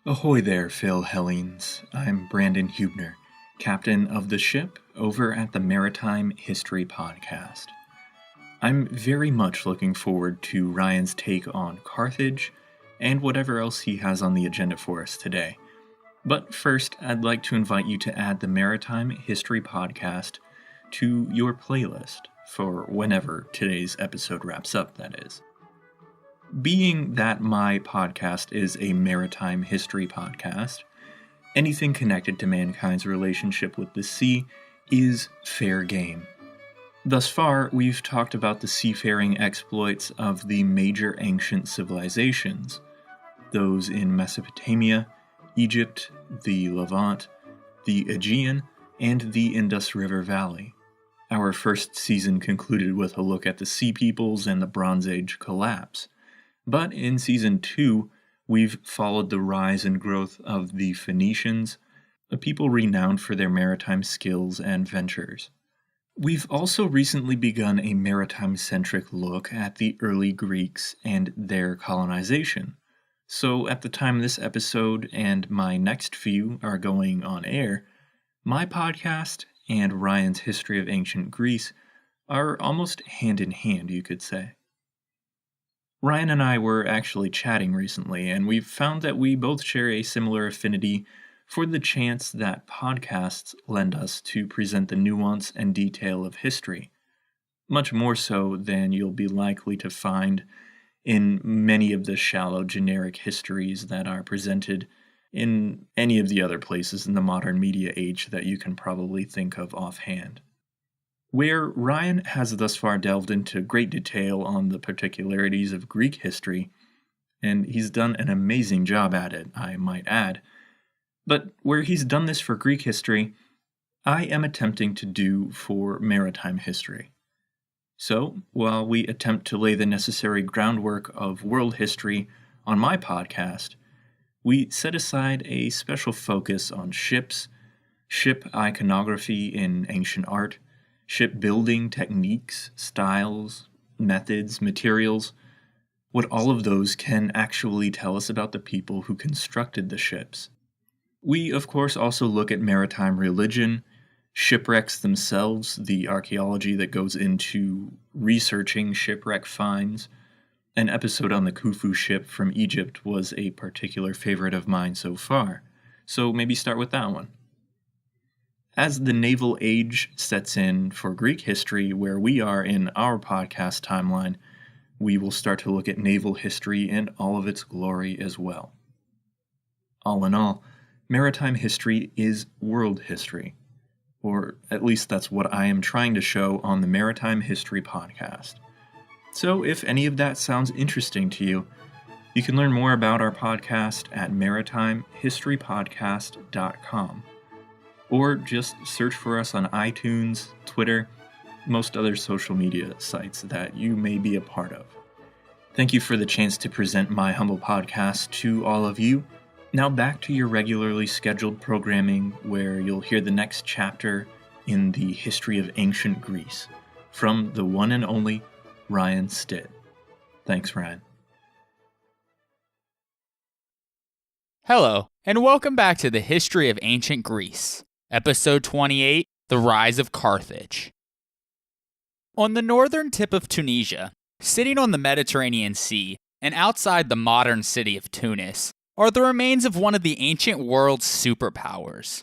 Ahoy there, Phil Hellenes. I'm Brandon Hubner, captain of the ship over at the Maritime History Podcast. I'm very much looking forward to Ryan's take on Carthage and whatever else he has on the agenda for us today. But first, I'd like to invite you to add the Maritime History Podcast to your playlist for whenever today's episode wraps up, that is. Being that my podcast is a maritime history podcast, anything connected to mankind's relationship with the sea is fair game. Thus far, we've talked about the seafaring exploits of the major ancient civilizations, those in Mesopotamia, Egypt, the Levant, the Aegean, and the Indus River Valley. Our first season concluded with a look at the Sea Peoples and the Bronze Age collapse. But in Season 2, we've followed the rise and growth of the Phoenicians, a people renowned for their maritime skills and ventures. We've also recently begun a maritime-centric look at the early Greeks and their colonization. So at the time this episode and my next few are going on air, my podcast and Ryan's History of Ancient Greece are almost hand in hand, you could say. Ryan and I were actually chatting recently, and we've found that we both share a similar affinity for the chance that podcasts lend us to present the nuance and detail of history, much more so than you'll be likely to find in many of the shallow generic histories that are presented in any of the other places in the modern media age that you can probably think of offhand. Where Ryan has thus far delved into great detail on the particularities of Greek history, and he's done an amazing job at it, I might add, but where he's done this for Greek history, I am attempting to do for maritime history. So, while we attempt to lay the necessary groundwork of world history on my podcast, we set aside a special focus on ships, ship iconography in ancient art, shipbuilding techniques, styles, methods, materials, what all of those can actually tell us about the people who constructed the ships. We, of course, also look at maritime religion, shipwrecks themselves, the archaeology that goes into researching shipwreck finds. An episode on the Khufu ship from Egypt was a particular favorite of mine so far, so maybe start with that one. As the naval age sets in for Greek history, where we are in our podcast timeline, we will start to look at naval history in all of its glory as well. All in all, maritime history is world history, or at least that's what I am trying to show on the Maritime History Podcast. So if any of that sounds interesting to you, you can learn more about our podcast at maritimehistorypodcast.com. Or just search for us on iTunes, Twitter, most other social media sites that you may be a part of. Thank you for the chance to present my humble podcast to all of you. Now back to your regularly scheduled programming, where you'll hear the next chapter in the history of ancient Greece from the one and only Ryan Stitt. Thanks, Ryan. Hello, and welcome back to the History of Ancient Greece. Episode 28, The Rise of Carthage. On the northern tip of Tunisia, sitting on the Mediterranean Sea and outside the modern city of Tunis, are the remains of one of the ancient world's superpowers.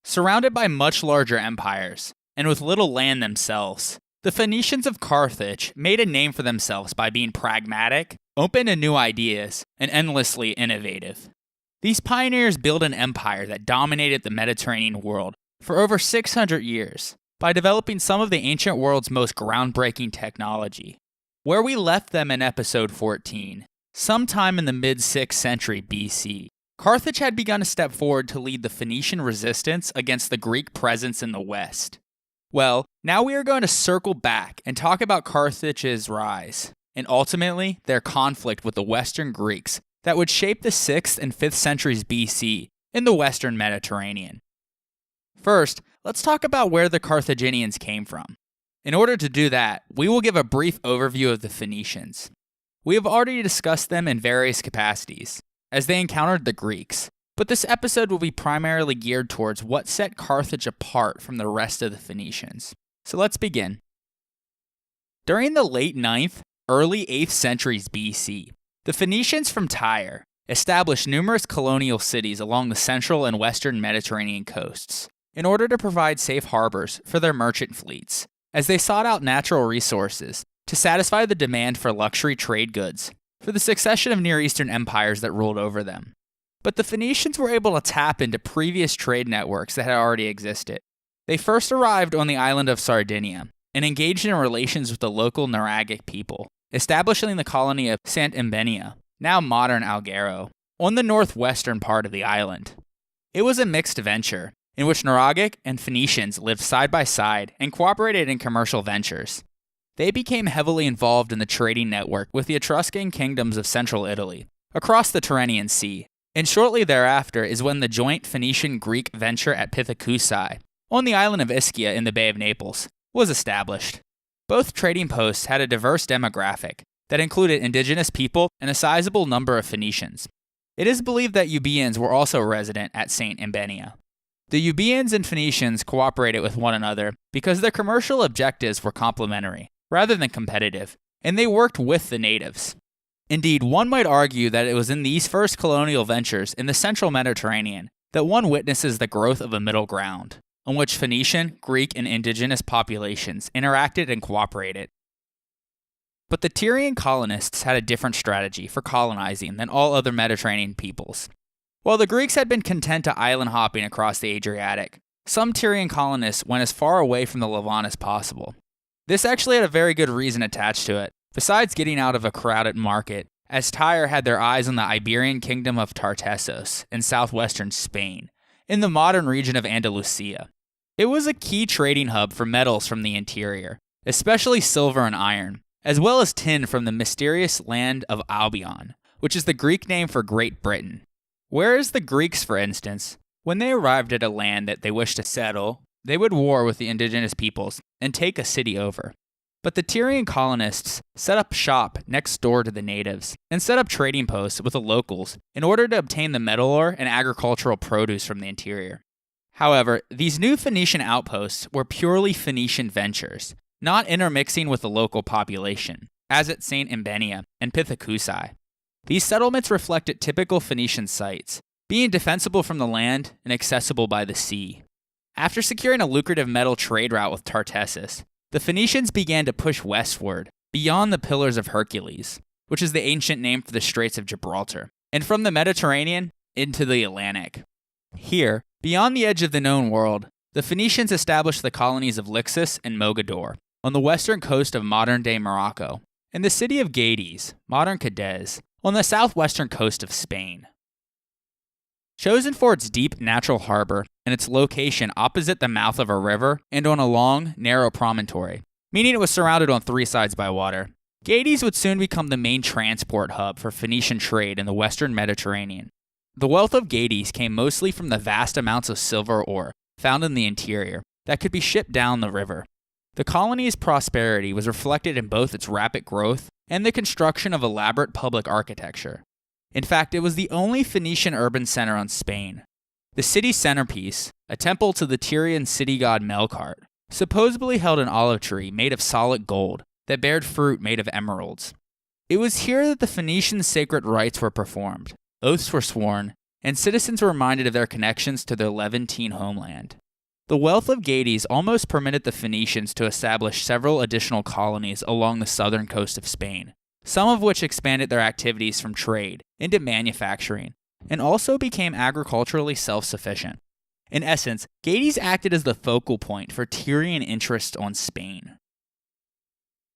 Surrounded by much larger empires, and with little land themselves, the Phoenicians of Carthage made a name for themselves by being pragmatic, open to new ideas, and endlessly innovative. These pioneers built an empire that dominated the Mediterranean world for over 600 years by developing some of the ancient world's most groundbreaking technology. Where we left them in episode 14, sometime in the mid-6th century BC, Carthage had begun to step forward to lead the Phoenician resistance against the Greek presence in the west. Well, now we are going to circle back and talk about Carthage's rise, and ultimately their conflict with the Western Greeks that would shape the 6th and 5th centuries BC in the Western Mediterranean. First, let's talk about where the Carthaginians came from. In order to do that, we will give a brief overview of the Phoenicians. We have already discussed them in various capacities, as they encountered the Greeks, But this episode will be primarily geared towards what set Carthage apart from the rest of the Phoenicians. So let's begin. During the late 9th, early 8th centuries BC, the Phoenicians from Tyre established numerous colonial cities along the central and western Mediterranean coasts in order to provide safe harbors for their merchant fleets, as they sought out natural resources to satisfy the demand for luxury trade goods for the succession of Near Eastern empires that ruled over them. But the Phoenicians were able to tap into previous trade networks that had already existed. They first arrived on the island of Sardinia and engaged in relations with the local Nuragic people, establishing the colony of Sant Imbenia, now modern Alghero, on the northwestern part of the island. It was a mixed venture, in which Nuragic and Phoenicians lived side by side and cooperated in commercial ventures. They became heavily involved in the trading network with the Etruscan kingdoms of central Italy, across the Tyrrhenian Sea, and shortly thereafter is when the joint Phoenician-Greek venture at Pithecusae, on the island of Ischia in the Bay of Naples, was established. Both trading posts had a diverse demographic that included indigenous people and a sizable number of Phoenicians. It is believed that Euboeans were also resident at St. Imbenia. The Euboeans and Phoenicians cooperated with one another because their commercial objectives were complementary, rather than competitive, and they worked with the natives. Indeed, one might argue that it was in these first colonial ventures in the central Mediterranean that one witnesses the growth of a middle ground, on which Phoenician, Greek, and indigenous populations interacted and cooperated. But the Tyrian colonists had a different strategy for colonizing than all other Mediterranean peoples. While the Greeks had been content to island hopping across the Adriatic, some Tyrian colonists went as far away from the Levant as possible. This actually had a very good reason attached to it, besides getting out of a crowded market, as Tyre had their eyes on the Iberian kingdom of Tartessos in southwestern Spain, in the modern region of Andalusia. It was a key trading hub for metals from the interior, especially silver and iron, as well as tin from the mysterious land of Albion, which is the Greek name for Great Britain. Whereas the Greeks, for instance, when they arrived at a land that they wished to settle, they would war with the indigenous peoples and take a city over. But the Tyrian colonists set up shop next door to the natives and set up trading posts with the locals in order to obtain the metal ore and agricultural produce from the interior. However, these new Phoenician outposts were purely Phoenician ventures, not intermixing with the local population, as at St. Imbenia and Pithecusae. These settlements reflected typical Phoenician sites, being defensible from the land and accessible by the sea. After securing a lucrative metal trade route with Tartessus, the Phoenicians began to push westward, beyond the Pillars of Hercules, which is the ancient name for the Straits of Gibraltar, and from the Mediterranean into the Atlantic. Here, beyond the edge of the known world, the Phoenicians established the colonies of Lixus and Mogador, on the western coast of modern-day Morocco, and the city of Gades, modern Cadiz, on the southwestern coast of Spain. Chosen for its deep natural harbor and its location opposite the mouth of a river and on a long, narrow promontory, meaning it was surrounded on three sides by water, Gades would soon become the main transport hub for Phoenician trade in the western Mediterranean. The wealth of Gades came mostly from the vast amounts of silver ore found in the interior that could be shipped down the river. The colony's prosperity was reflected in both its rapid growth and the construction of elaborate public architecture. In fact, it was the only Phoenician urban center on Spain. The city's centerpiece, a temple to the Tyrian city god Melkart, supposedly held an olive tree made of solid gold that bared fruit made of emeralds. It was here that the Phoenician sacred rites were performed, oaths were sworn, and citizens were reminded of their connections to their Levantine homeland. The wealth of Gades almost permitted the Phoenicians to establish several additional colonies along the southern coast of Spain, some of which expanded their activities from trade into manufacturing, and also became agriculturally self-sufficient. In essence, Gades acted as the focal point for Tyrian interests on Spain.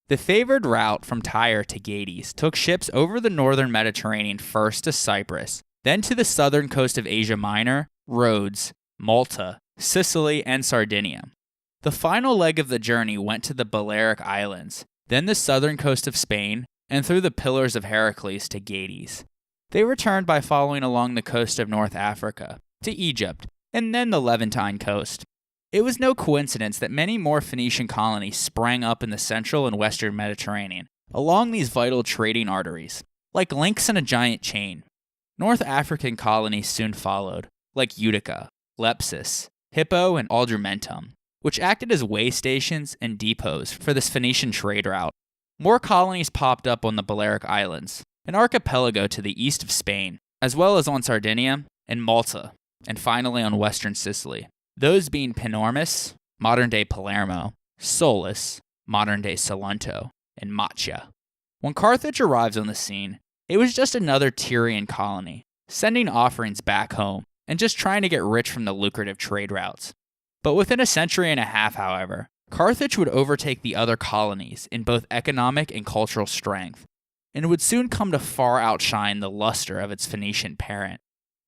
The favored route from Tyre to Gades took ships over the northern Mediterranean first to Cyprus, then to the southern coast of Asia Minor, Rhodes, Malta, Sicily, and Sardinia. The final leg of the journey went to the Balearic Islands, then the southern coast of Spain, and through the Pillars of Heracles to Gades. They returned by following along the coast of North Africa, to Egypt, and then the Levantine coast. It was no coincidence that many more Phoenician colonies sprang up in the central and western Mediterranean, along these vital trading arteries, like links in a giant chain. North African colonies soon followed, like Utica, Lepsus, Hippo, and Aldrumentum, which acted as way stations and depots for this Phoenician trade route. More colonies popped up on the Balearic Islands, an archipelago to the east of Spain, as well as on Sardinia and Malta, and finally on western Sicily, those being Panormus, modern-day Palermo, Solus, modern-day Salento, and Macchia. When Carthage arrives on the scene, it was just another Tyrian colony, sending offerings back home and just trying to get rich from the lucrative trade routes. But within a century and a half, however, Carthage would overtake the other colonies in both economic and cultural strength, and would soon come to far outshine the luster of its Phoenician parent.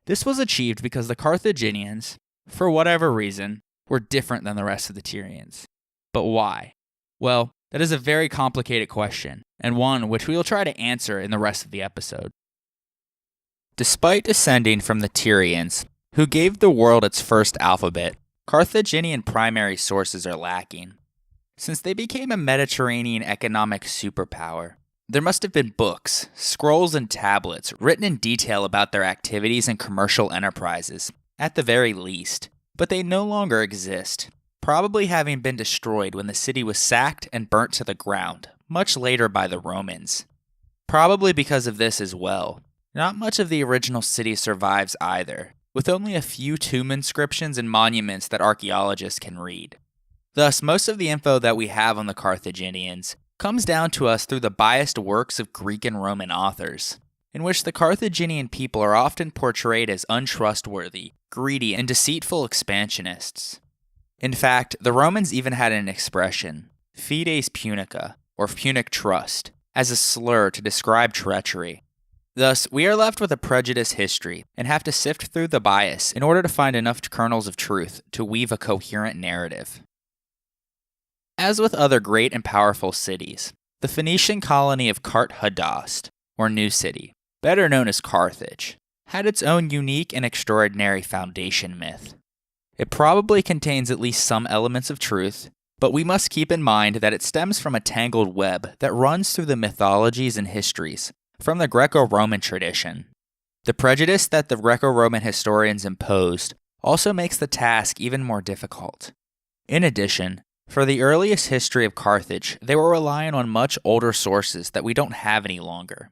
This was achieved because the Carthaginians, for whatever reason, were different than the rest of the Tyrians. But why? Well, that is a very complicated question, and one which we will try to answer in the rest of the episode. Despite descending from the Tyrians, who gave the world its first alphabet, Carthaginian primary sources are lacking. Since they became a Mediterranean economic superpower, there must have been books, scrolls, and tablets written in detail about their activities and commercial enterprises, at the very least, but they no longer exist, probably having been destroyed when the city was sacked and burnt to the ground, much later by the Romans. Probably because of this as well, not much of the original city survives either, with only a few tomb inscriptions and monuments that archaeologists can read. Thus, most of the info that we have on the Carthaginians comes down to us through the biased works of Greek and Roman authors, in which the Carthaginian people are often portrayed as untrustworthy, greedy, and deceitful expansionists. In fact, the Romans even had an expression, fides punica, or Punic trust, as a slur to describe treachery. Thus, we are left with a prejudiced history and have to sift through the bias in order to find enough kernels of truth to weave a coherent narrative. As with other great and powerful cities, the Phoenician colony of Carthaginost, or New City, better known as Carthage, had its own unique and extraordinary foundation myth. It probably contains at least some elements of truth, but we must keep in mind that it stems from a tangled web that runs through the mythologies and histories from the Greco-Roman tradition. The prejudice that the Greco-Roman historians imposed also makes the task even more difficult. In addition, for the earliest history of Carthage, they were relying on much older sources that we don't have any longer.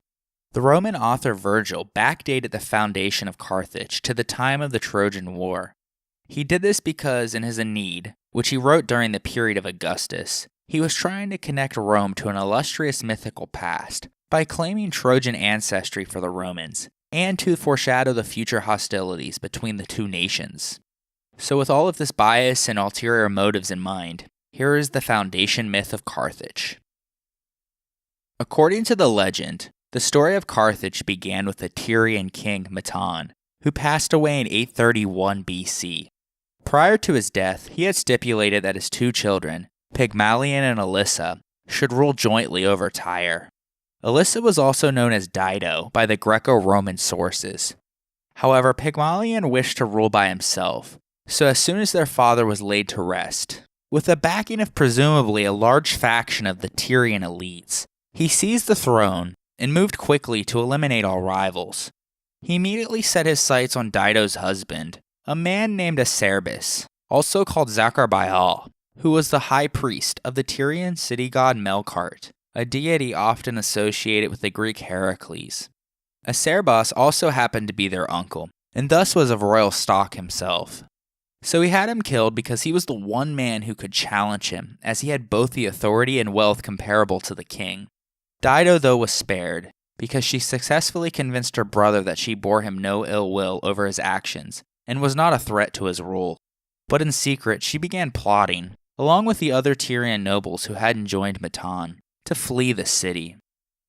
The Roman author Virgil backdated the foundation of Carthage to the time of the Trojan War. He did this because in his Aeneid, which he wrote during the period of Augustus, he was trying to connect Rome to an illustrious mythical past by claiming Trojan ancestry for the Romans, and to foreshadow the future hostilities between the two nations. So with all of this bias and ulterior motives in mind, here is the foundation myth of Carthage. According to the legend, the story of Carthage began with the Tyrian king Matan, who passed away in 831 BC. Prior to his death, he had stipulated that his two children, Pygmalion and Alyssa, should rule jointly over Tyre. Alyssa was also known as Dido by the Greco-Roman sources. However, Pygmalion wished to rule by himself, so as soon as their father was laid to rest, with the backing of presumably a large faction of the Tyrian elites, he seized the throne and moved quickly to eliminate all rivals. He immediately set his sights on Dido's husband, a man named Acerbis, also called Zacarbaal, who was the high priest of the Tyrian city god Melkart, a deity often associated with the Greek Heracles. Acerbas also happened to be their uncle, and thus was of royal stock himself. So he had him killed because he was the one man who could challenge him, as he had both the authority and wealth comparable to the king. Dido, though, was spared, because she successfully convinced her brother that she bore him no ill will over his actions, and was not a threat to his rule. But in secret, she began plotting, along with the other Tyrian nobles who hadn't joined Matan, to flee the city.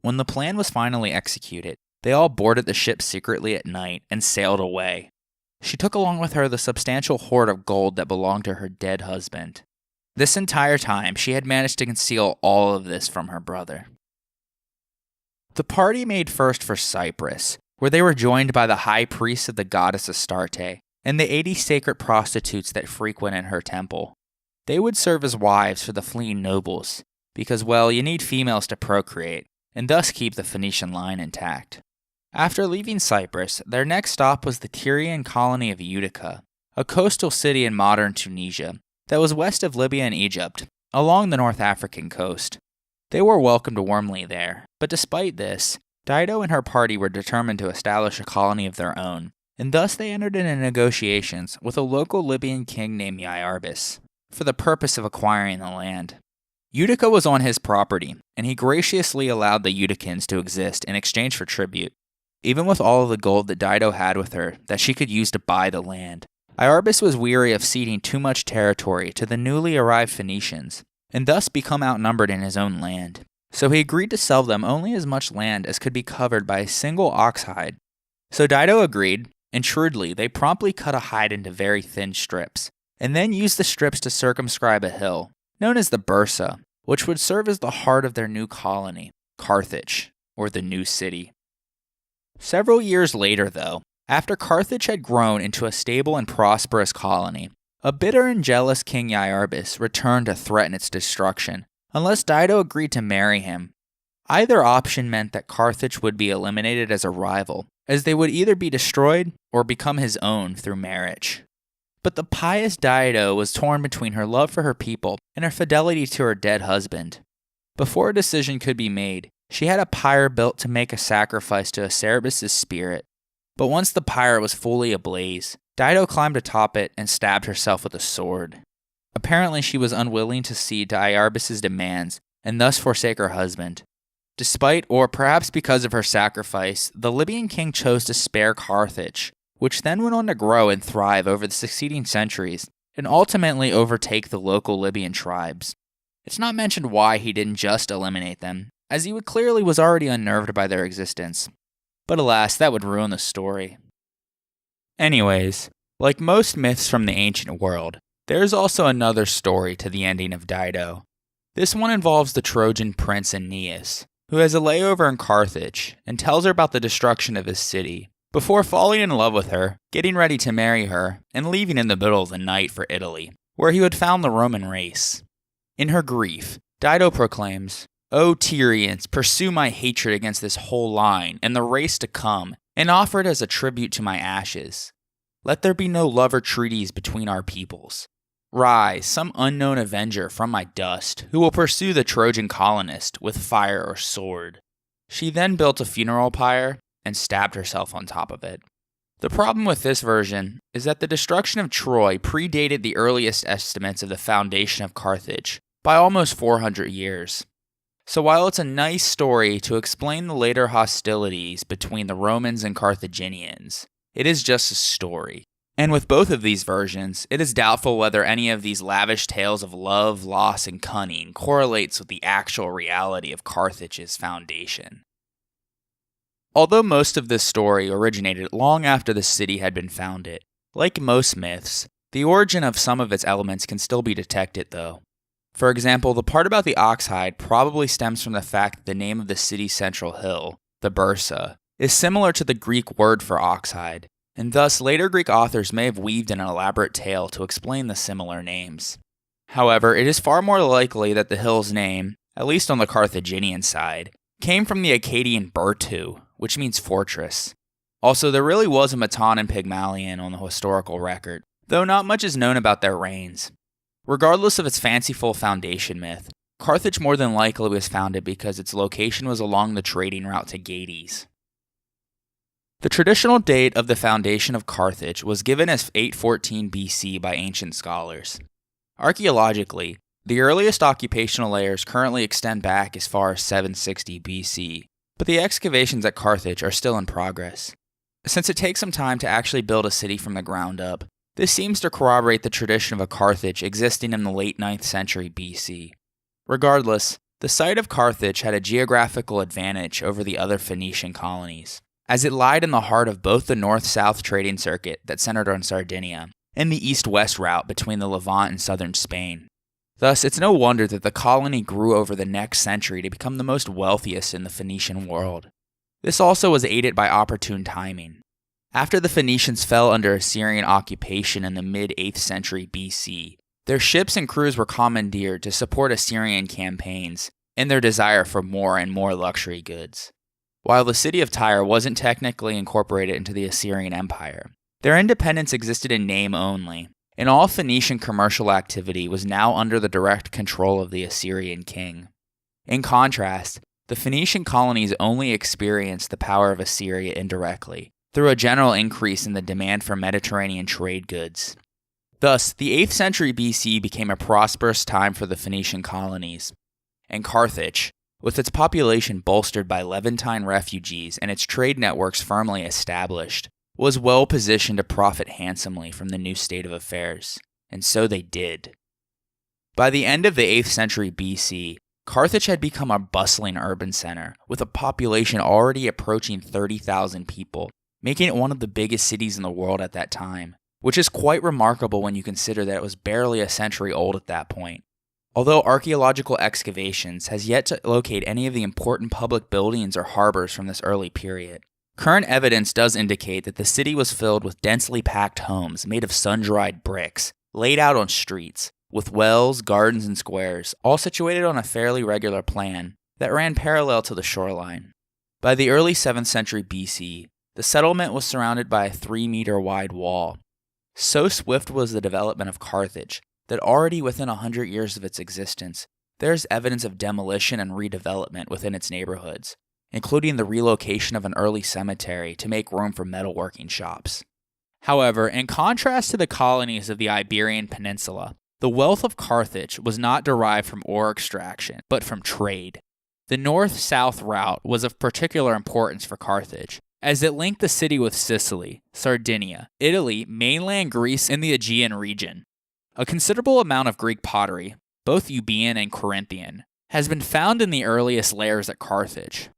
When the plan was finally executed, they all boarded the ship secretly at night and sailed away. She took along with her the substantial hoard of gold that belonged to her dead husband. This entire time, she had managed to conceal all of this from her brother. The party made first for Cyprus, where they were joined by the high priest of the goddess Astarte and the 80 sacred prostitutes that frequented her temple. They would serve as wives for the fleeing nobles, because, well, you need females to procreate, and thus keep the Phoenician line intact. After leaving Cyprus, their next stop was the Tyrian colony of Utica, a coastal city in modern Tunisia that was west of Libya and Egypt, along the North African coast. They were welcomed warmly there, but despite this, Dido and her party were determined to establish a colony of their own, and thus they entered into negotiations with a local Libyan king named Iarbas for the purpose of acquiring the land. Utica was on his property, and he graciously allowed the Uticans to exist in exchange for tribute. Even with all of the gold that Dido had with her that she could use to buy the land, Iarbas was weary of ceding too much territory to the newly arrived Phoenicians, and thus become outnumbered in his own land. So he agreed to sell them only as much land as could be covered by a single ox hide. So Dido agreed, and shrewdly they promptly cut a hide into very thin strips, and then used the strips to circumscribe a hill, known as the Bursa, which would serve as the heart of their new colony, Carthage, or the new city. Several years later, though, after Carthage had grown into a stable and prosperous colony, a bitter and jealous King Iarbas returned to threaten its destruction, unless Dido agreed to marry him. Either option meant that Carthage would be eliminated as a rival, as they would either be destroyed or become his own through marriage. But the pious Dido was torn between her love for her people and her fidelity to her dead husband. Before a decision could be made, she had a pyre built to make a sacrifice to Cerberus' spirit. But once the pyre was fully ablaze, Dido climbed atop it and stabbed herself with a sword. Apparently she was unwilling to cede to Iarbas' demands and thus forsake her husband. Despite, or perhaps because of her sacrifice, the Libyan king chose to spare Carthage, which then went on to grow and thrive over the succeeding centuries, and ultimately overtake the local Libyan tribes. It's not mentioned why he didn't just eliminate them, as he clearly was already unnerved by their existence. But alas, that would ruin the story. Anyways, like most myths from the ancient world, there is also another story to the ending of Dido. This one involves the Trojan prince Aeneas, who has a layover in Carthage and tells her about the destruction of his city, before falling in love with her, getting ready to marry her, and leaving in the middle of the night for Italy, where he would found the Roman race. In her grief, Dido proclaims, "O Tyrians, pursue my hatred against this whole line and the race to come, and offer it as a tribute to my ashes. Let there be no love or treaties between our peoples. Rise, some unknown avenger from my dust, who will pursue the Trojan colonist with fire or sword." She then built a funeral pyre and stabbed herself on top of it. The problem with this version is that the destruction of Troy predated the earliest estimates of the foundation of Carthage by almost 400 years. So while it's a nice story to explain the later hostilities between the Romans and Carthaginians, it is just a story. And with both of these versions, it is doubtful whether any of these lavish tales of love, loss, and cunning correlates with the actual reality of Carthage's foundation. Although most of this story originated long after the city had been founded, like most myths, the origin of some of its elements can still be detected though. For example, the part about the ox hide probably stems from the fact that the name of the city's central hill, the Bursa, is similar to the Greek word for ox hide, and thus later Greek authors may have weaved an elaborate tale to explain the similar names. However, it is far more likely that the hill's name, at least on the Carthaginian side, came from the Akkadian Burtu, which means fortress. Also, there really was a Matan and Pygmalion on the historical record, though not much is known about their reigns. Regardless of its fanciful foundation myth, Carthage more than likely was founded because its location was along the trading route to Gades. The traditional date of the foundation of Carthage was given as 814 BC by ancient scholars. Archaeologically, the earliest occupational layers currently extend back as far as 760 BC, but the excavations at Carthage are still in progress. Since it takes some time to actually build a city from the ground up, this seems to corroborate the tradition of a Carthage existing in the late 9th century BC. Regardless, the site of Carthage had a geographical advantage over the other Phoenician colonies, as it lied in the heart of both the north-south trading circuit that centered on Sardinia and the east-west route between the Levant and southern Spain. Thus, it's no wonder that the colony grew over the next century to become the most wealthiest in the Phoenician world. This also was aided by opportune timing. After the Phoenicians fell under Assyrian occupation in the mid-8th century BC, their ships and crews were commandeered to support Assyrian campaigns and their desire for more and more luxury goods. While the city of Tyre wasn't technically incorporated into the Assyrian Empire, their independence existed in name only, and all Phoenician commercial activity was now under the direct control of the Assyrian king. In contrast, the Phoenician colonies only experienced the power of Assyria indirectly, through a general increase in the demand for Mediterranean trade goods. Thus, the 8th century BC became a prosperous time for the Phoenician colonies, and Carthage, with its population bolstered by Levantine refugees and its trade networks firmly established, was well positioned to profit handsomely from the new state of affairs, and so they did. By the end of the 8th century BC, Carthage had become a bustling urban center, with a population already approaching 30,000 people, making it one of the biggest cities in the world at that time, which is quite remarkable when you consider that it was barely a century old at that point. Although archaeological excavations has yet to locate any of the important public buildings or harbors from this early period, current evidence does indicate that the city was filled with densely packed homes made of sun-dried bricks, laid out on streets, with wells, gardens, and squares, all situated on a fairly regular plan that ran parallel to the shoreline. By the early 7th century BC, the settlement was surrounded by a 3-meter wide wall. So swift was the development of Carthage that already within 100 years of its existence, there is evidence of demolition and redevelopment within its neighborhoods, including the relocation of an early cemetery to make room for metalworking shops. However, in contrast to the colonies of the Iberian Peninsula, the wealth of Carthage was not derived from ore extraction, but from trade. The north-south route was of particular importance for Carthage, as it linked the city with Sicily, Sardinia, Italy, mainland Greece, and the Aegean region. A considerable amount of Greek pottery, both Euboean and Corinthian, has been found in the earliest layers at Carthage.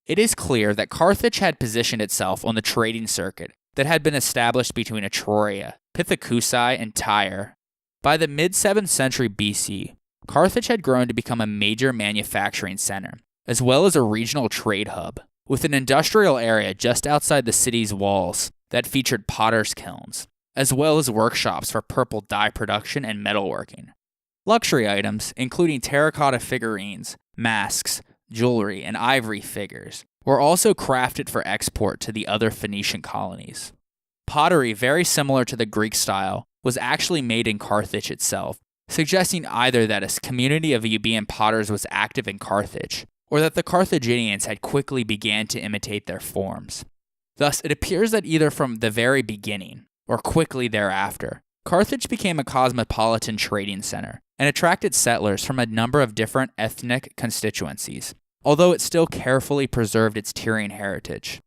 It is clear that Carthage had positioned itself on the trading circuit that had been established between Etruria, Pithecusae, and Tyre. By the mid-7th century BC, Carthage had grown to become a major manufacturing center, as well as a regional trade hub, with an industrial area just outside the city's walls that featured potter's kilns, as well as workshops for purple dye production and metalworking. Luxury items, including terracotta figurines, masks, jewelry, and ivory figures, were also crafted for export to the other Phoenician colonies. Pottery, very similar to the Greek style, was actually made in Carthage itself, suggesting either that a community of Euboean potters was active in Carthage, or that the Carthaginians had quickly began to imitate their forms. Thus, it appears that either from the very beginning, or quickly thereafter, Carthage became a cosmopolitan trading center and attracted settlers from a number of different ethnic constituencies, although it still carefully preserved its Tyrian heritage.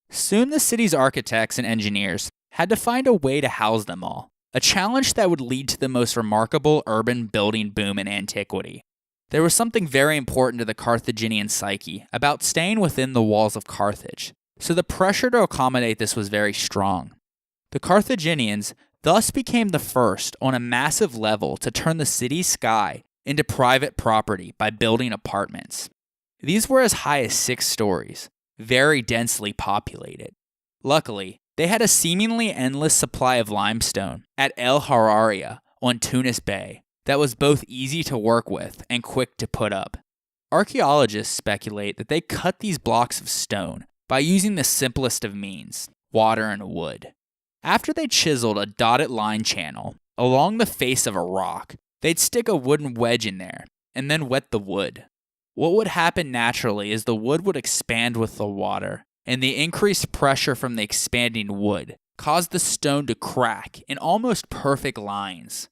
Soon the city's architects and engineers had to find a way to house them all, a challenge that would lead to the most remarkable urban building boom in antiquity. There was something very important to the Carthaginian psyche about staying within the walls of Carthage, so the pressure to accommodate this was very strong. The Carthaginians thus became the first on a massive level to turn the city's sky into private property by building apartments. These were as high as 6 stories, very densely populated. Luckily, they had a seemingly endless supply of limestone at El Hararia on Tunis Bay that was both easy to work with and quick to put up. Archaeologists speculate that they cut these blocks of stone by using the simplest of means, water and wood. After they chiseled a dotted line channel along the face of a rock, they'd stick a wooden wedge in there and then wet the wood. What would happen naturally is the wood would expand with the water, and the increased pressure from the expanding wood caused the stone to crack in almost perfect lines.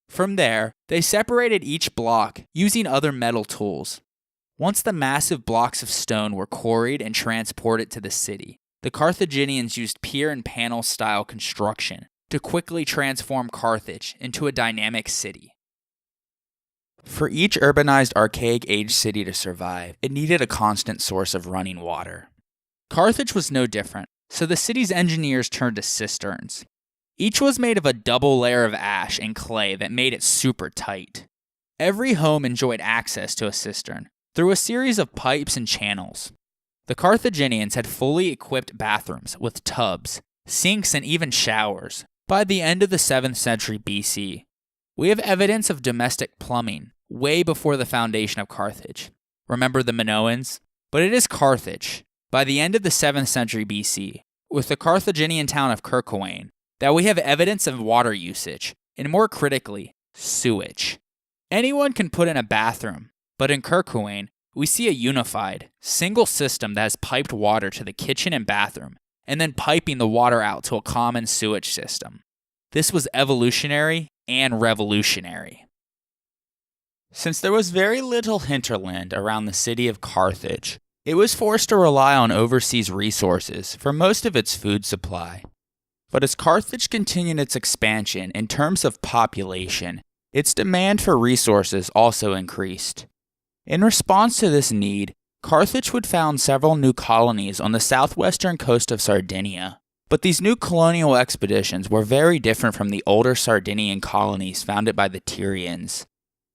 From there, they separated each block using other metal tools. Once the massive blocks of stone were quarried and transported to the city, the Carthaginians used pier and panel style construction to quickly transform Carthage into a dynamic city. For each urbanized archaic age city to survive, it needed a constant source of running water. Carthage was no different, so the city's engineers turned to cisterns. Each was made of a double layer of ash and clay that made it super tight. Every home enjoyed access to a cistern through a series of pipes and channels. The Carthaginians had fully equipped bathrooms with tubs, sinks, and even showers by the end of the 7th century BC. We have evidence of domestic plumbing way before the foundation of Carthage. Remember the Minoans? But it is Carthage, by the end of the 7th century BC, with the Carthaginian town of Cercoin, that we have evidence of water usage, and more critically, sewage. Anyone can put in a bathroom, but in Cercoin, we see a unified, single system that has piped water to the kitchen and bathroom, and then piping the water out to a common sewage system. This was evolutionary and revolutionary. Since there was very little hinterland around the city of Carthage, it was forced to rely on overseas resources for most of its food supply. But as Carthage continued its expansion in terms of population, its demand for resources also increased. In response to this need, Carthage would found several new colonies on the southwestern coast of Sardinia. But these new colonial expeditions were very different from the older Sardinian colonies founded by the Tyrians.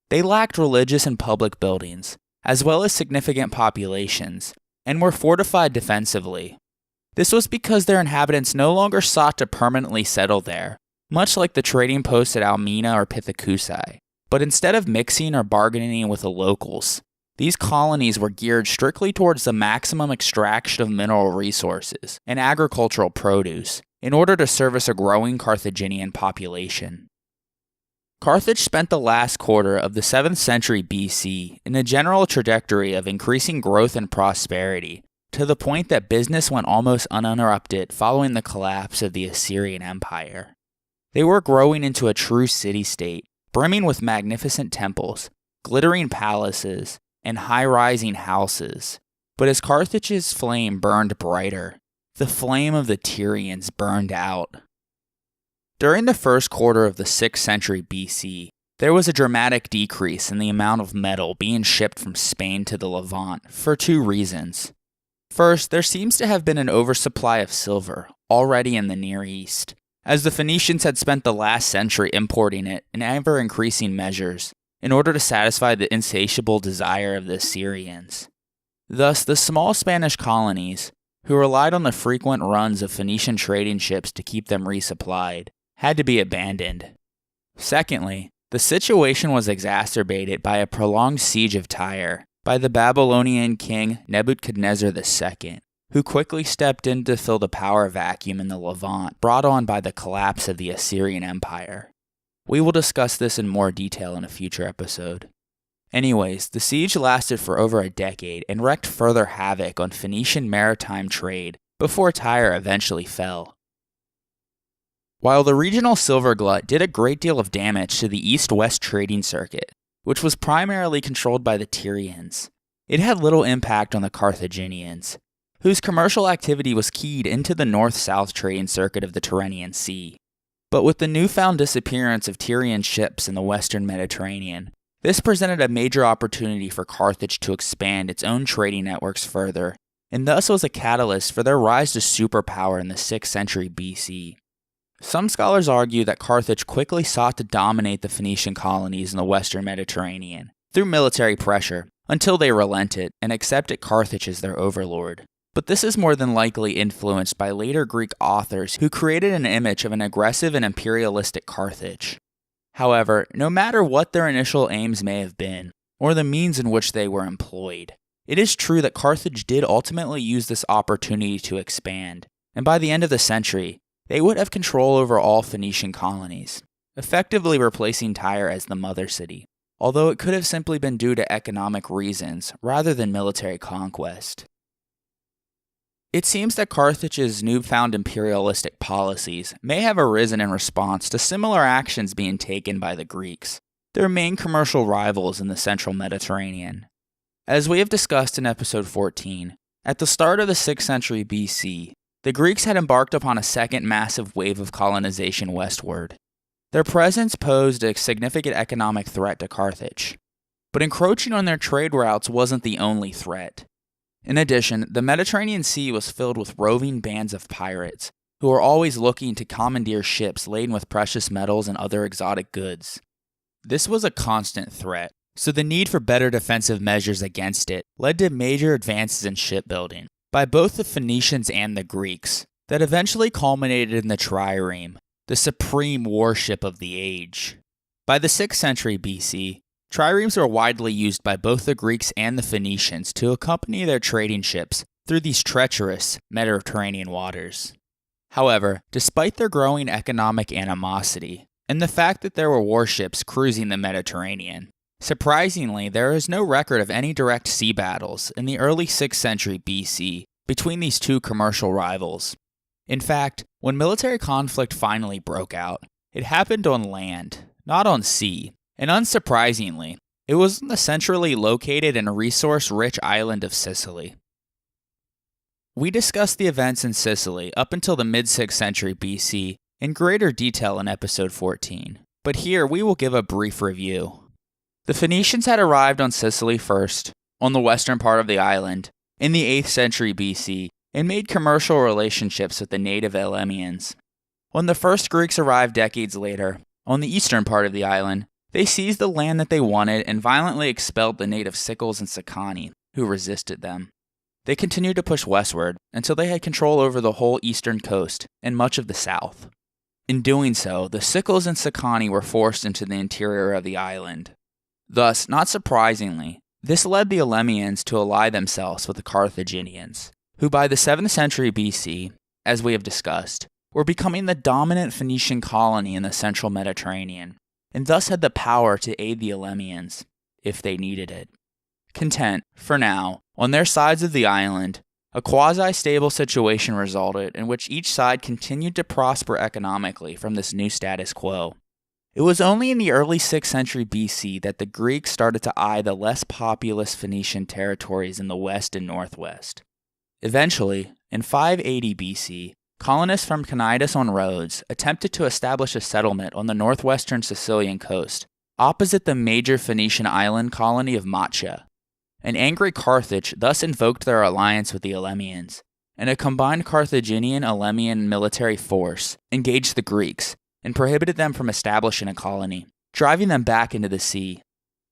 They lacked religious and public buildings, as well as significant populations, and were fortified defensively. This was because their inhabitants no longer sought to permanently settle there, much like the trading posts at Almina or Pithecusae, but instead of mixing or bargaining with the locals, these colonies were geared strictly towards the maximum extraction of mineral resources and agricultural produce in order to service a growing Carthaginian population. Carthage spent the last quarter of the 7th century BC in a general trajectory of increasing growth and prosperity, to the point that business went almost uninterrupted following the collapse of the Assyrian Empire. They were growing into a true city-state, brimming with magnificent temples, glittering palaces, and high-rising houses. But as Carthage's flame burned brighter, the flame of the Tyrians burned out. During the first quarter of the 6th century BC, there was a dramatic decrease in the amount of metal being shipped from Spain to the Levant for two reasons. First, there seems to have been an oversupply of silver already in the Near East, as the Phoenicians had spent the last century importing it in ever-increasing measures in order to satisfy the insatiable desire of the Assyrians. Thus, the small Spanish colonies, who relied on the frequent runs of Phoenician trading ships to keep them resupplied, had to be abandoned. Secondly, the situation was exacerbated by a prolonged siege of Tyre by the Babylonian king Nebuchadnezzar II, who quickly stepped in to fill the power vacuum in the Levant brought on by the collapse of the Assyrian Empire. We will discuss this in more detail in a future episode. Anyways, the siege lasted for over a decade and wreaked further havoc on Phoenician maritime trade before Tyre eventually fell. While the regional silver glut did a great deal of damage to the east-west trading circuit, which was primarily controlled by the Tyrians, it had little impact on the Carthaginians, whose commercial activity was keyed into the north-south trading circuit of the Tyrrhenian Sea. But with the newfound disappearance of Tyrian ships in the western Mediterranean, this presented a major opportunity for Carthage to expand its own trading networks further, and thus was a catalyst for their rise to superpower in the 6th century BC. Some scholars argue that Carthage quickly sought to dominate the Phoenician colonies in the western Mediterranean through military pressure until they relented and accepted Carthage as their overlord. But this is more than likely influenced by later Greek authors who created an image of an aggressive and imperialistic Carthage. However, no matter what their initial aims may have been, or the means in which they were employed, it is true that Carthage did ultimately use this opportunity to expand, and by the end of the century, they would have control over all Phoenician colonies, effectively replacing Tyre as the mother city, although it could have simply been due to economic reasons rather than military conquest. It seems that Carthage's newfound imperialistic policies may have arisen in response to similar actions being taken by the Greeks, their main commercial rivals in the central Mediterranean. As we have discussed in episode 14, at the start of the 6th century BC, the Greeks had embarked upon a second massive wave of colonization westward. Their presence posed a significant economic threat to Carthage, but encroaching on their trade routes wasn't the only threat. In addition, the Mediterranean Sea was filled with roving bands of pirates, who were always looking to commandeer ships laden with precious metals and other exotic goods. This was a constant threat, so the need for better defensive measures against it led to major advances in shipbuilding by both the Phoenicians and the Greeks that eventually culminated in the trireme, the supreme warship of the age. By the 6th century BC, Triremes were widely used by both the Greeks and the Phoenicians to accompany their trading ships through these treacherous Mediterranean waters. However, despite their growing economic animosity, and the fact that there were warships cruising the Mediterranean, surprisingly, there is no record of any direct sea battles in the early 6th century BC between these two commercial rivals. In fact, when military conflict finally broke out, it happened on land, not on sea, and unsurprisingly, it was on the centrally located and resource-rich island of Sicily. We discussed the events in Sicily up until the mid-6th century BC in greater detail in episode 14, but here we will give a brief review. The Phoenicians had arrived on Sicily first, on the western part of the island, in the 8th century BC, and made commercial relationships with the native Elymians. When the first Greeks arrived decades later, on the eastern part of the island, they seized the land that they wanted and violently expelled the native Sicels and Sicani, who resisted them. They continued to push westward until they had control over the whole eastern coast and much of the south. In doing so, the Sicels and Sicani were forced into the interior of the island. Thus, not surprisingly, this led the Elymians to ally themselves with the Carthaginians, who by the 7th century BC, as we have discussed, were becoming the dominant Phoenician colony in the central Mediterranean, and thus had the power to aid the Elymians, if they needed it. Content, for now, on their sides of the island, a quasi-stable situation resulted in which each side continued to prosper economically from this new status quo. It was only in the early 6th century BC that the Greeks started to eye the less populous Phoenician territories in the west and northwest. Eventually, in 580 BC, colonists from Cnidus on Rhodes attempted to establish a settlement on the northwestern Sicilian coast, opposite the major Phoenician island colony of Macha. An angry Carthage thus invoked their alliance with the Elymians, and a combined Carthaginian-Elymian military force engaged the Greeks and prohibited them from establishing a colony, driving them back into the sea.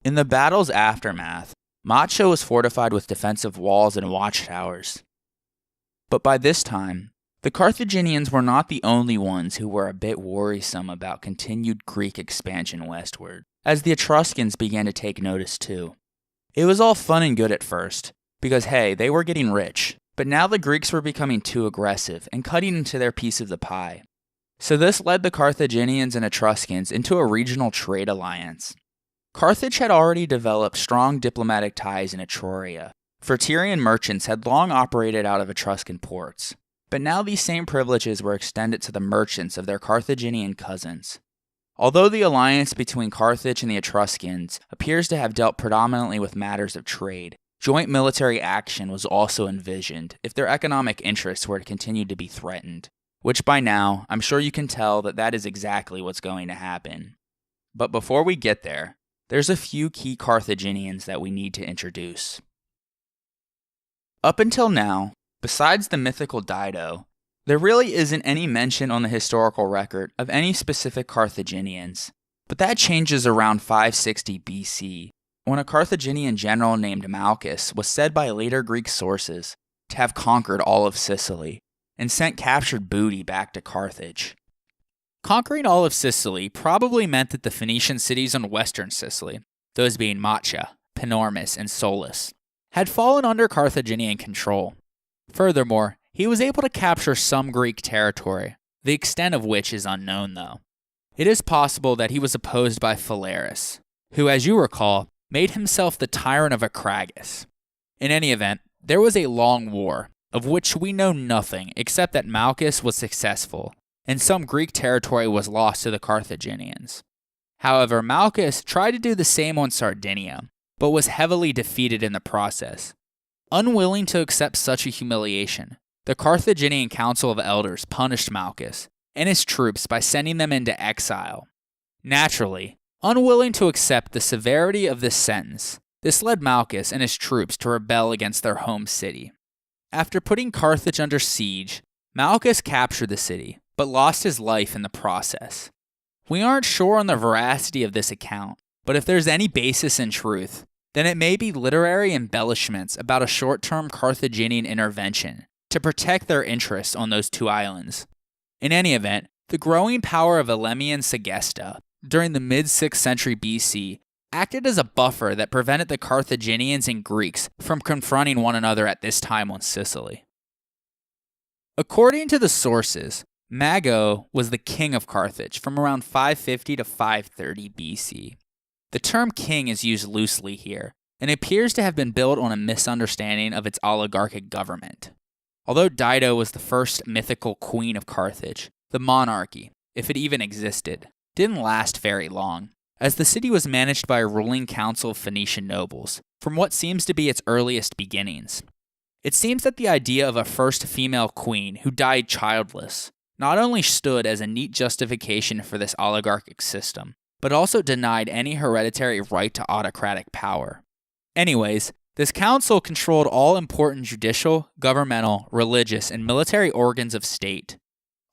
In the battle's aftermath, Macha was fortified with defensive walls and watchtowers. But by this time, the Carthaginians were not the only ones who were a bit worrisome about continued Greek expansion westward, as the Etruscans began to take notice too. It was all fun and good at first, because hey, they were getting rich, but now the Greeks were becoming too aggressive and cutting into their piece of the pie. So this led the Carthaginians and Etruscans into a regional trade alliance. Carthage had already developed strong diplomatic ties in Etruria, for Tyrian merchants had long operated out of Etruscan ports, but now these same privileges were extended to the merchants of their Carthaginian cousins. Although the alliance between Carthage and the Etruscans appears to have dealt predominantly with matters of trade, joint military action was also envisioned if their economic interests were to continue to be threatened, which by now, I'm sure you can tell that that is exactly what's going to happen. But before we get there, there's a few key Carthaginians that we need to introduce. Up until now, besides the mythical Dido, there really isn't any mention on the historical record of any specific Carthaginians, but that changes around 560 BC, when a Carthaginian general named Malchus was said by later Greek sources to have conquered all of Sicily and sent captured booty back to Carthage. Conquering all of Sicily probably meant that the Phoenician cities on western Sicily, those being Macha, Panormus, and Solus, had fallen under Carthaginian control. Furthermore, he was able to capture some Greek territory, the extent of which is unknown though. It is possible that he was opposed by Phalaris, who, as you recall, made himself the tyrant of Acragas. In any event, there was a long war, of which we know nothing except that Malchus was successful, and some Greek territory was lost to the Carthaginians. However, Malchus tried to do the same on Sardinia, but was heavily defeated in the process. Unwilling to accept such a humiliation, the Carthaginian Council of Elders punished Malchus and his troops by sending them into exile. Naturally, unwilling to accept the severity of this sentence, this led Malchus and his troops to rebel against their home city. After putting Carthage under siege, Malchus captured the city, but lost his life in the process. We aren't sure on the veracity of this account, but if there's any basis in truth, then it may be literary embellishments about a short-term Carthaginian intervention to protect their interests on those two islands. In any event, the growing power of Elymian Segesta during the mid-6th century BC acted as a buffer that prevented the Carthaginians and Greeks from confronting one another at this time on Sicily. According to the sources, Mago was the king of Carthage from around 550 to 530 BC. The term king is used loosely here, and appears to have been built on a misunderstanding of its oligarchic government. Although Dido was the first mythical queen of Carthage, the monarchy, if it even existed, didn't last very long, as the city was managed by a ruling council of Phoenician nobles, from what seems to be its earliest beginnings. It seems that the idea of a first female queen who died childless not only stood as a neat justification for this oligarchic system, but also denied any hereditary right to autocratic power. Anyways, this council controlled all important judicial, governmental, religious, and military organs of state.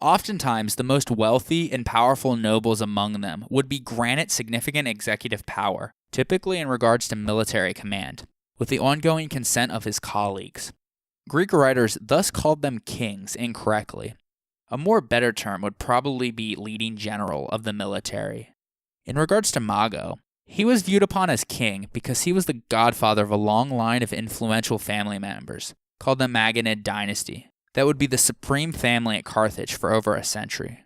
Oftentimes, the most wealthy and powerful nobles among them would be granted significant executive power, typically in regards to military command, with the ongoing consent of his colleagues. Greek writers thus called them kings incorrectly. A more better term would probably be leading general of the military. In regards to Mago, he was viewed upon as king because he was the godfather of a long line of influential family members, called the Magonid dynasty, that would be the supreme family at Carthage for over a century.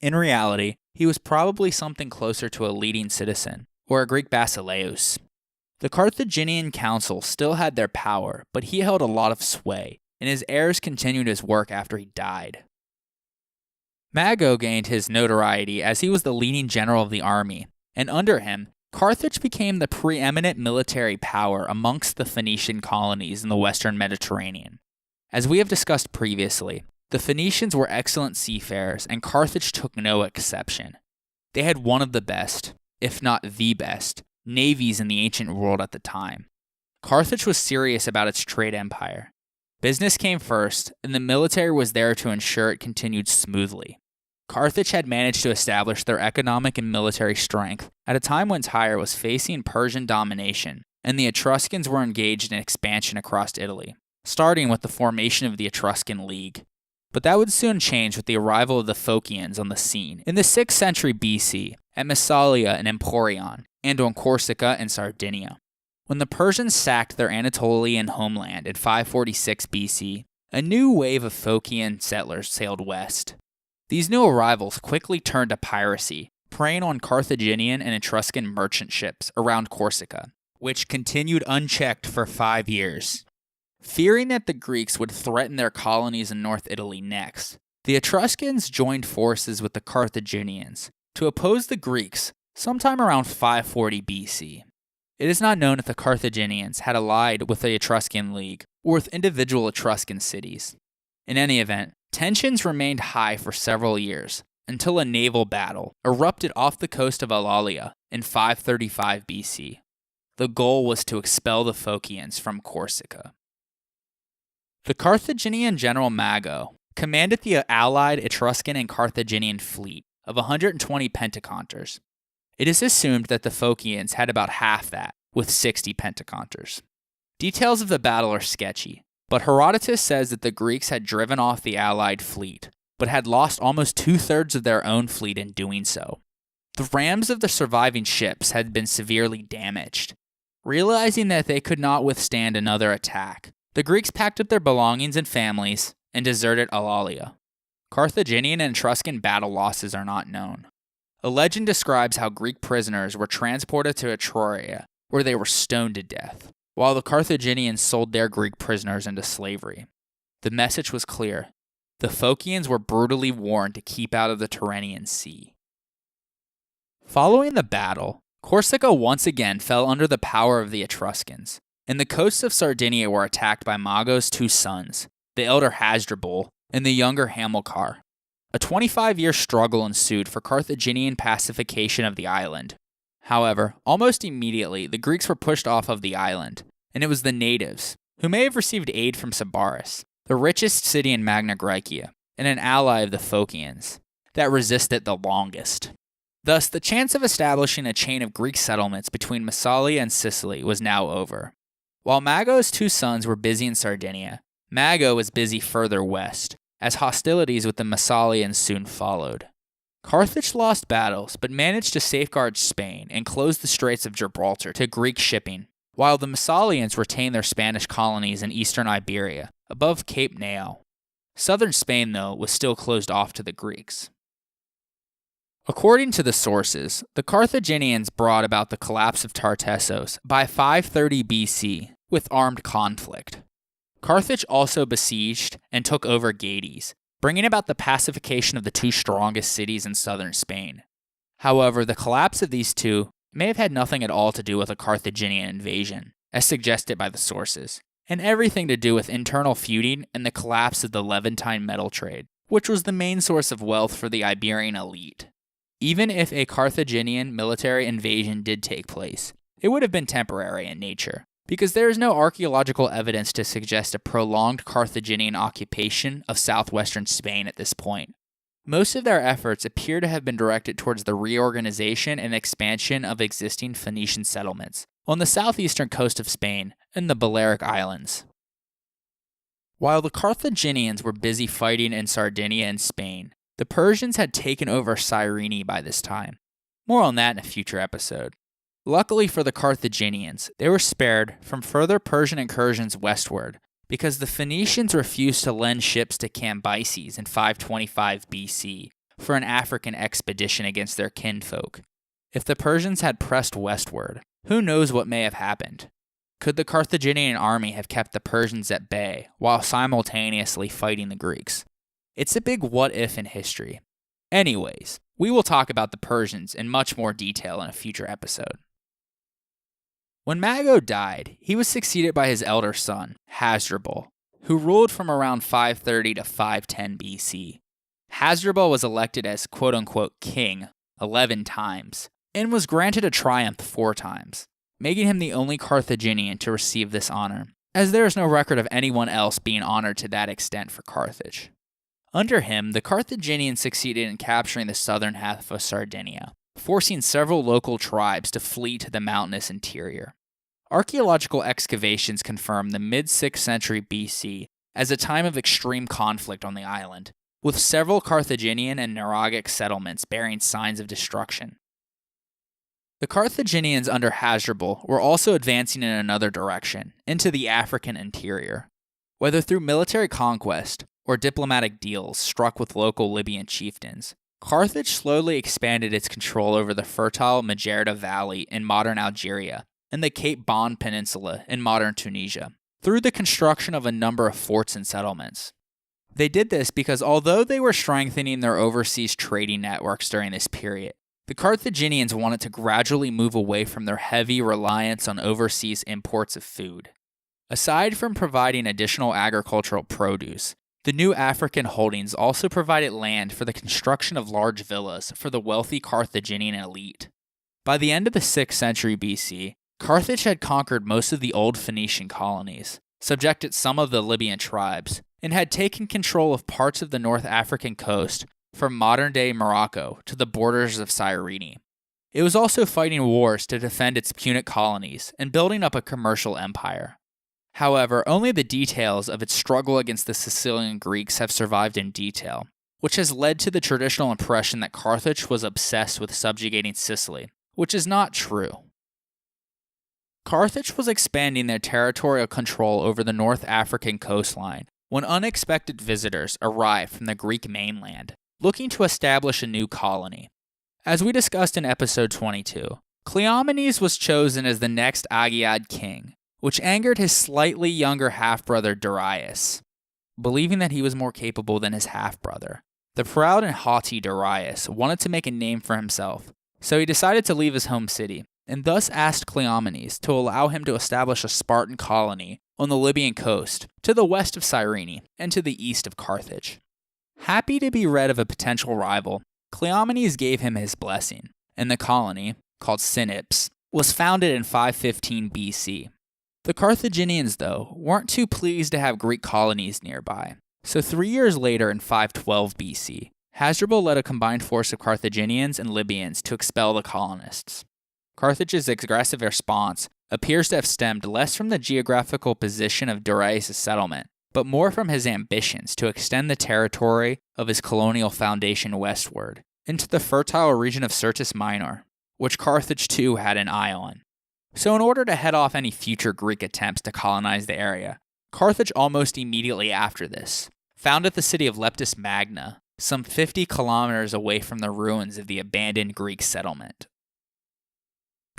In reality, he was probably something closer to a leading citizen, or a Greek basileus. The Carthaginian council still had their power, but he held a lot of sway, and his heirs continued his work after he died. Mago gained his notoriety as he was the leading general of the army, and under him, Carthage became the preeminent military power amongst the Phoenician colonies in the western Mediterranean. As we have discussed previously, the Phoenicians were excellent seafarers, and Carthage took no exception. They had one of the best, if not the best, navies in the ancient world at the time. Carthage was serious about its trade empire. Business came first, and the military was there to ensure it continued smoothly. Carthage had managed to establish their economic and military strength at a time when Tyre was facing Persian domination, and the Etruscans were engaged in expansion across Italy, starting with the formation of the Etruscan League. But that would soon change with the arrival of the Phocians on the scene in the 6th century BC at Massalia and Emporion, and on Corsica and Sardinia. When the Persians sacked their Anatolian homeland in 546 BC, a new wave of Phocian settlers sailed west. These new arrivals quickly turned to piracy, preying on Carthaginian and Etruscan merchant ships around Corsica, which continued unchecked for 5 years. Fearing that the Greeks would threaten their colonies in North Italy next, the Etruscans joined forces with the Carthaginians to oppose the Greeks sometime around 540 BC. It is not known if the Carthaginians had allied with the Etruscan League or with individual Etruscan cities. In any event, tensions remained high for several years, until a naval battle erupted off the coast of Alalia in 535 BC. The goal was to expel the Phocians from Corsica. The Carthaginian general Mago commanded the allied Etruscan and Carthaginian fleet of 120 pentaconters. It is assumed that the Phocians had about half that, with 60 pentaconters. Details of the battle are sketchy, but Herodotus says that the Greeks had driven off the allied fleet, but had lost almost 2/3 of their own fleet in doing so. The rams of the surviving ships had been severely damaged. Realizing that they could not withstand another attack, the Greeks packed up their belongings and families and deserted Alalia. Carthaginian and Etruscan battle losses are not known. A legend describes how Greek prisoners were transported to Etruria, where they were stoned to death, while the Carthaginians sold their Greek prisoners into slavery. The message was clear. The Phocians were brutally warned to keep out of the Tyrrhenian Sea. Following the battle, Corsica once again fell under the power of the Etruscans, and the coasts of Sardinia were attacked by Mago's 2 sons, the elder Hasdrubal and the younger Hamilcar. A 25-year struggle ensued for Carthaginian pacification of the island. However, almost immediately, the Greeks were pushed off of the island, and it was the natives, who may have received aid from Sybaris, the richest city in Magna Graecia, and an ally of the Phocians, that resisted the longest. Thus, the chance of establishing a chain of Greek settlements between Massalia and Sicily was now over. While Mago's 2 sons were busy in Sardinia, Mago was busy further west, as hostilities with the Massalians soon followed. Carthage lost battles but managed to safeguard Spain and close the Straits of Gibraltar to Greek shipping, while the Massalians retained their Spanish colonies in eastern Iberia, above Cape Nao. Southern Spain, though, was still closed off to the Greeks. According to the sources, the Carthaginians brought about the collapse of Tartessos by 530 BC with armed conflict. Carthage also besieged and took over Gades, bringing about the pacification of the two strongest cities in southern Spain. However, the collapse of these two may have had nothing at all to do with a Carthaginian invasion, as suggested by the sources, and everything to do with internal feuding and the collapse of the Levantine metal trade, which was the main source of wealth for the Iberian elite. Even if a Carthaginian military invasion did take place, it would have been temporary in nature, because there is no archaeological evidence to suggest a prolonged Carthaginian occupation of southwestern Spain at this point. Most of their efforts appear to have been directed towards the reorganization and expansion of existing Phoenician settlements on the southeastern coast of Spain and the Balearic Islands. While the Carthaginians were busy fighting in Sardinia and Spain, the Persians had taken over Cyrene by this time. More on that in a future episode. Luckily for the Carthaginians, they were spared from further Persian incursions westward because the Phoenicians refused to lend ships to Cambyses in 525 BC for an African expedition against their kinfolk. If the Persians had pressed westward, who knows what may have happened? Could the Carthaginian army have kept the Persians at bay while simultaneously fighting the Greeks? It's a big what-if in history. Anyways, we will talk about the Persians in much more detail in a future episode. When Mago died, he was succeeded by his elder son, Hasdrubal, who ruled from around 530 to 510 BC. Hasdrubal was elected as quote-unquote king 11 times, and was granted a triumph 4 times, making him the only Carthaginian to receive this honor, as there is no record of anyone else being honored to that extent for Carthage. Under him, the Carthaginians succeeded in capturing the southern half of Sardinia, forcing several local tribes to flee to the mountainous interior. Archaeological excavations confirm the mid-6th century BC as a time of extreme conflict on the island, with several Carthaginian and Neragic settlements bearing signs of destruction. The Carthaginians under Hasdrubal were also advancing in another direction, into the African interior. Whether through military conquest or diplomatic deals struck with local Libyan chieftains, Carthage slowly expanded its control over the fertile Majerda Valley in modern Algeria and the Cape Bon Peninsula in modern Tunisia, through the construction of a number of forts and settlements. They did this because although they were strengthening their overseas trading networks during this period, the Carthaginians wanted to gradually move away from their heavy reliance on overseas imports of food. Aside from providing additional agricultural produce, the new African holdings also provided land for the construction of large villas for the wealthy Carthaginian elite. By the end of the 6th century BC, Carthage had conquered most of the old Phoenician colonies, subjected some of the Libyan tribes, and had taken control of parts of the North African coast from modern-day Morocco to the borders of Cyrene. It was also fighting wars to defend its Punic colonies and building up a commercial empire. However, only the details of its struggle against the Sicilian Greeks have survived in detail, which has led to the traditional impression that Carthage was obsessed with subjugating Sicily, which is not true. Carthage was expanding their territorial control over the North African coastline when unexpected visitors arrived from the Greek mainland, looking to establish a new colony. As we discussed in episode 22, Cleomenes was chosen as the next Agiad king, which angered his slightly younger half-brother Darius. Believing that he was more capable than his half-brother, the proud and haughty Darius wanted to make a name for himself, so he decided to leave his home city, and thus asked Cleomenes to allow him to establish a Spartan colony on the Libyan coast, to the west of Cyrene, and to the east of Carthage. Happy to be rid of a potential rival, Cleomenes gave him his blessing, and the colony, called Sinips, was founded in 515 BC. The Carthaginians, though, weren't too pleased to have Greek colonies nearby, so 3 years later in 512 BC, Hasdrubal led a combined force of Carthaginians and Libyans to expel the colonists. Carthage's aggressive response appears to have stemmed less from the geographical position of Darius' settlement, but more from his ambitions to extend the territory of his colonial foundation westward, into the fertile region of Syrtis Minor, which Carthage too had an eye on. So in order to head off any future Greek attempts to colonize the area, Carthage almost immediately after this founded the city of Leptis Magna, some 50 kilometers away from the ruins of the abandoned Greek settlement.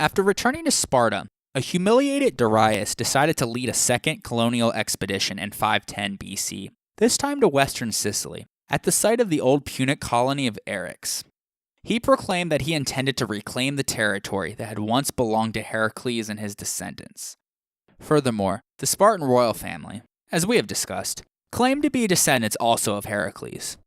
After returning to Sparta, a humiliated Darius decided to lead a second colonial expedition in 510 BC, this time to western Sicily, at the site of the old Punic colony of Eryx. He proclaimed that he intended to reclaim the territory that had once belonged to Heracles and his descendants. Furthermore, the Spartan royal family, as we have discussed, claimed to be descendants also of Heracles.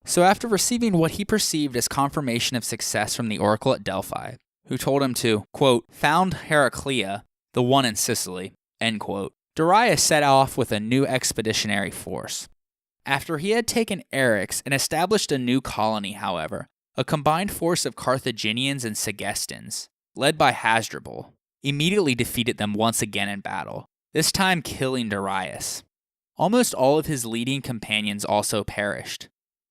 So after receiving what he perceived as confirmation of success from the oracle at Delphi, who told him to, quote, found Heraclea, the one in Sicily, end quote, Darius set off with a new expeditionary force. After he had taken Eryx and established a new colony, however, a combined force of Carthaginians and Segestans, led by Hasdrubal, immediately defeated them once again in battle, this time killing Darius. Almost all of his leading companions also perished.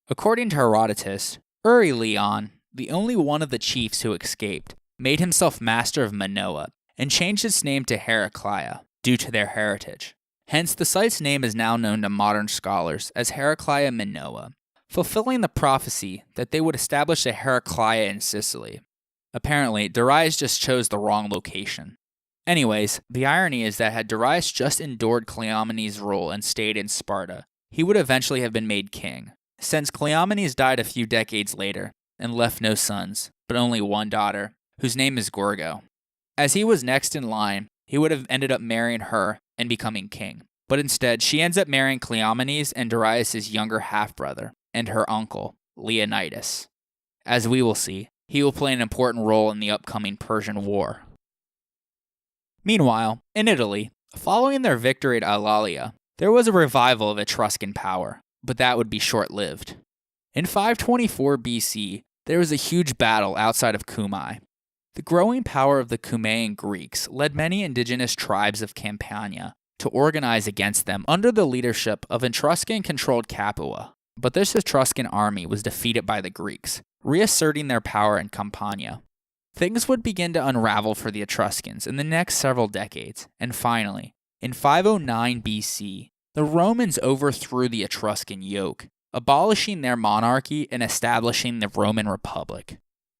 According to Herodotus, Euryleon, the only one of the chiefs who escaped, made himself master of Manoa and changed its name to Heraclea due to their heritage. Hence, the site's name is now known to modern scholars as Heraclea Minoa, fulfilling the prophecy that they would establish a Heraclea in Sicily. Apparently, Darius just chose the wrong location. Anyways, the irony is that had Darius just endured Cleomenes' rule and stayed in Sparta, he would eventually have been made king, since Cleomenes died a few decades later and left no sons, but only one daughter, whose name is Gorgo. As he was next in line, he would have ended up marrying her and becoming king. But instead, she ends up marrying Cleomenes and Darius' younger half-brother, and her uncle, Leonidas. As we will see, he will play an important role in the upcoming Persian War. Meanwhile, in Italy, following their victory at Alalia, there was a revival of Etruscan power, but that would be short-lived. In 524 BC, there was a huge battle outside of Cumae. The growing power of the Cumaean Greeks led many indigenous tribes of Campania to organize against them under the leadership of Etruscan-controlled Capua. But this Etruscan army was defeated by the Greeks, reasserting their power in Campania. Things would begin to unravel for the Etruscans in the next several decades, and finally, in 509 BC, the Romans overthrew the Etruscan yoke, abolishing their monarchy and establishing the Roman Republic.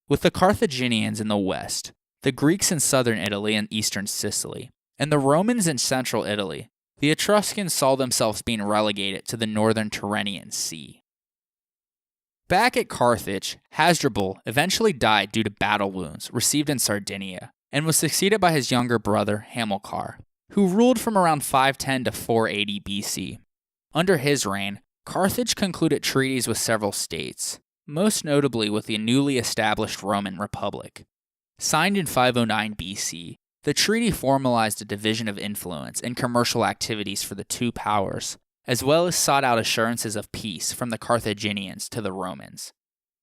With the Carthaginians in the west, the Greeks in southern Italy and eastern Sicily, and the Romans in central Italy, the Etruscans saw themselves being relegated to the northern Tyrrhenian Sea. Back at Carthage, Hasdrubal eventually died due to battle wounds received in Sardinia, and was succeeded by his younger brother Hamilcar, who ruled from around 510 to 480 BC. Under his reign, Carthage concluded treaties with several states, most notably with the newly established Roman Republic. Signed in 509 BC, the treaty formalized a division of influence and commercial activities for the two powers, as well as sought out assurances of peace from the Carthaginians to the Romans.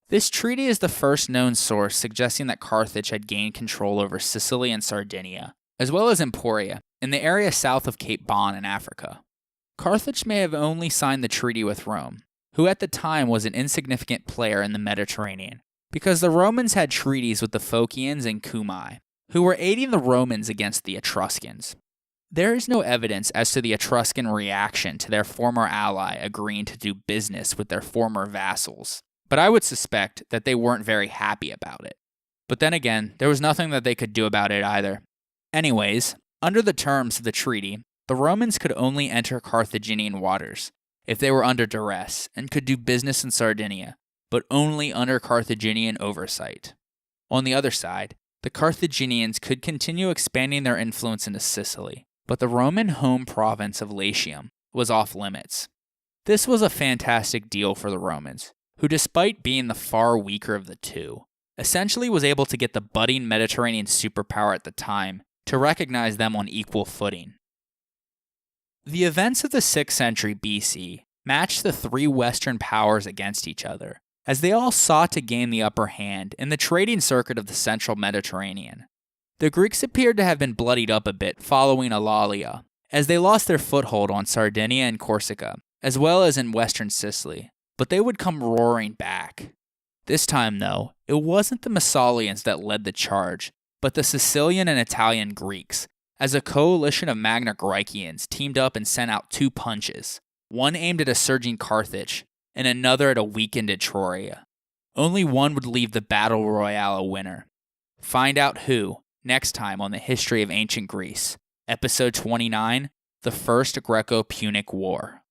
This treaty is the first known source suggesting that Carthage had gained control over Sicily and Sardinia, as well as Emporia, in the area south of Cape Bon in Africa. Carthage may have only signed the treaty with Rome, who at the time was an insignificant player in the Mediterranean, because the Romans had treaties with the Phocians and Cumae, who were aiding the Romans against the Etruscans. There is no evidence as to the Etruscan reaction to their former ally agreeing to do business with their former vassals, but I would suspect that they weren't very happy about it. But then again, there was nothing that they could do about it either. Anyways, under the terms of the treaty, the Romans could only enter Carthaginian waters if they were under duress and could do business in Sardinia, but only under Carthaginian oversight. On the other side, the Carthaginians could continue expanding their influence into Sicily, but the Roman home province of Latium was off limits. This was a fantastic deal for the Romans, who despite being the far weaker of the two, essentially was able to get the budding Mediterranean superpower at the time to recognize them on equal footing. The events of the 6th century BC matched the three Western powers against each other, as they all sought to gain the upper hand in the trading circuit of the central Mediterranean. The Greeks appeared to have been bloodied up a bit following Alalia, as they lost their foothold on Sardinia and Corsica, as well as in western Sicily, but they would come roaring back. This time, though, it wasn't the Massalians that led the charge, but the Sicilian and Italian Greeks, as a coalition of Magna Graecians teamed up and sent out 2 punches, one aimed at a surging Carthage, and another at a weakened Etruria. Only one would leave the battle royale a winner. Find out who, next time on the History of Ancient Greece, Episode 29, The First Greco-Punic War.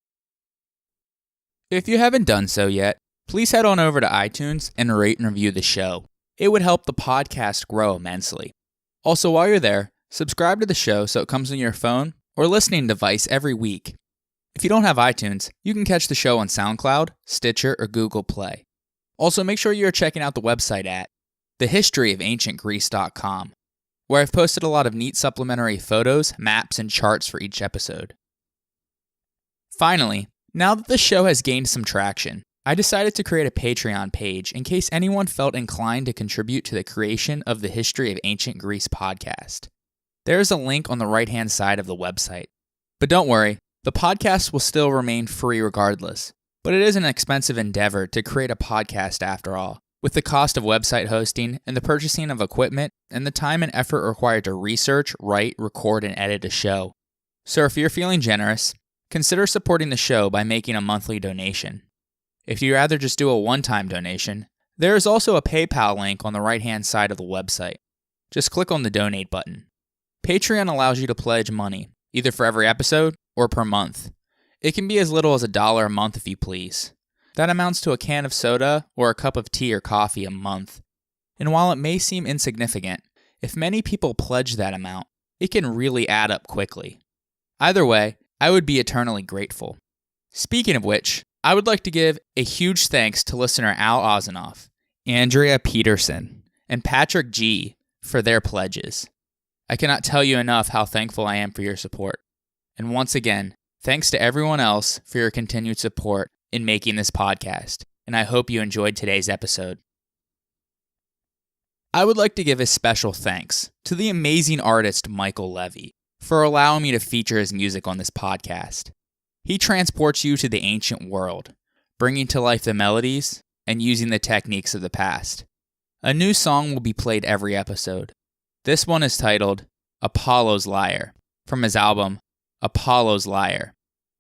If you haven't done so yet, please head on over to iTunes and rate and review the show. It would help the podcast grow immensely. Also, while you're there, subscribe to the show so it comes on your phone or listening device every week. If you don't have iTunes, you can catch the show on SoundCloud, Stitcher, or Google Play. Also, make sure you're checking out the website at thehistoryofancientgreece.com, where I've posted a lot of neat supplementary photos, maps, and charts for each episode. Finally, now that the show has gained some traction, I decided to create a Patreon page in case anyone felt inclined to contribute to the creation of the History of Ancient Greece podcast. There is a link on the right-hand side of the website. But don't worry, the podcast will still remain free regardless, but it is an expensive endeavor to create a podcast after all, with the cost of website hosting and the purchasing of equipment and the time and effort required to research, write, record, and edit a show. So if you're feeling generous, consider supporting the show by making a monthly donation. If you'd rather just do a one-time donation, there is also a PayPal link on the right-hand side of the website. Just click on the donate button. Patreon allows you to pledge money, either for every episode or per month. It can be as little as $1 a month if you please. That amounts to a can of soda or a cup of tea or coffee a month. And while it may seem insignificant, if many people pledge that amount, it can really add up quickly. Either way, I would be eternally grateful. Speaking of which, I would like to give a huge thanks to listener Al Ozanoff, Andrea Peterson, and Patrick G. for their pledges. I cannot tell you enough how thankful I am for your support. And once again, thanks to everyone else for your continued support in making this podcast, and I hope you enjoyed today's episode. I would like to give a special thanks to the amazing artist Michael Levy for allowing me to feature his music on this podcast. He transports you to the ancient world, bringing to life the melodies and using the techniques of the past. A new song will be played every episode. This one is titled Apollo's Lyre, from his album Apollo's Lyre.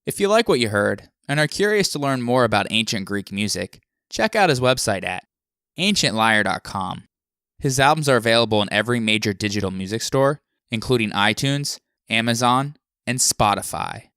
If you like what you heard and are curious to learn more about ancient Greek music, check out his website at ancientlyre.com. His albums are available in every major digital music store, including iTunes, Amazon, and Spotify.